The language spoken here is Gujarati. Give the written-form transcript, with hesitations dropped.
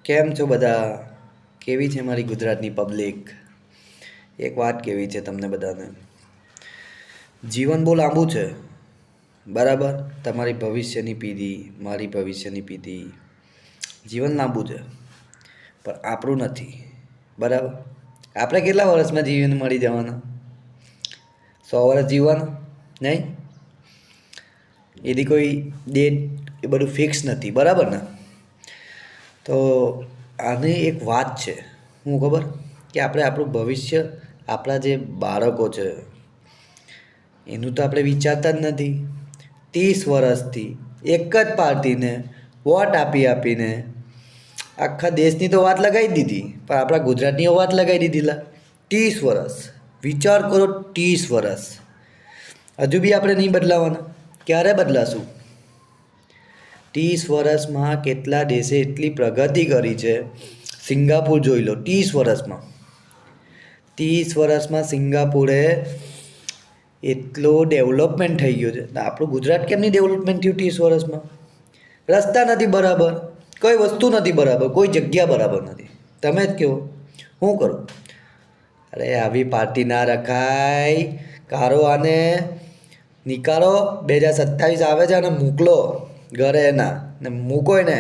કેમ છો બધા? કેવી છે મારી ગુજરાતની પબ્લિક? એક વાત કેવી છે તમને બધાને. જીવન બહુ લાંબુ છે, બરાબર? તમારી ભવિષ્યની પેઢી, મારી ભવિષ્યની પેઢી, જીવન લાંબુ છે, પણ આપણું નથી, બરાબર? આપણે કેટલા વર્ષમાં જીવન મળી જવાના? 100 વર્ષ જીવવાનું? નહીં? એની કોઈ ડેટ એ બધું ફિક્સ નથી, બરાબર ને? તો આની એક વાત છે, શું ખબર? કે આપણે આપણું ભવિષ્ય, આપણા જે બાળકો છે એનું તો આપણે વિચારતા જ નથી. 30 વર્ષથી એક જ પાર્ટીને વોટ આપી આપીને આખા દેશની તો વાત લગાવી દીધી, પણ આપણા ગુજરાતની વાત લગાવી દીધી લા. 30 વર્ષ, વિચાર કરો. 30 વર્ષ હજુ બી આપણે નહીં બદલાવાના. ક્યારે બદલાશું? 30 વર્ષમાં કેટલા દેશે એટલી પ્રગતિ કરી છે. સિંગાપુર જોઈ લો. 30 વર્ષમાં, 30 વર્ષમાં સિંગાપુરે એટલો ડેવલપમેન્ટ થઈ ગયો છે. આપણું ગુજરાત કેમ નહીં ડેવલપમેન્ટ થયું 30 વર્ષમાં? રસ્તા નથી બરાબર, કોઈ વસ્તુ નથી બરાબર, કોઈ જગ્યા બરાબર નથી. તમે જ કહો, શું કરું? અરે આવી પાર્ટી ના રખાય. કારો આને નિકાળો. 2027 આવે છે અને મોકલો ઘરે એના, ને મૂકો એને.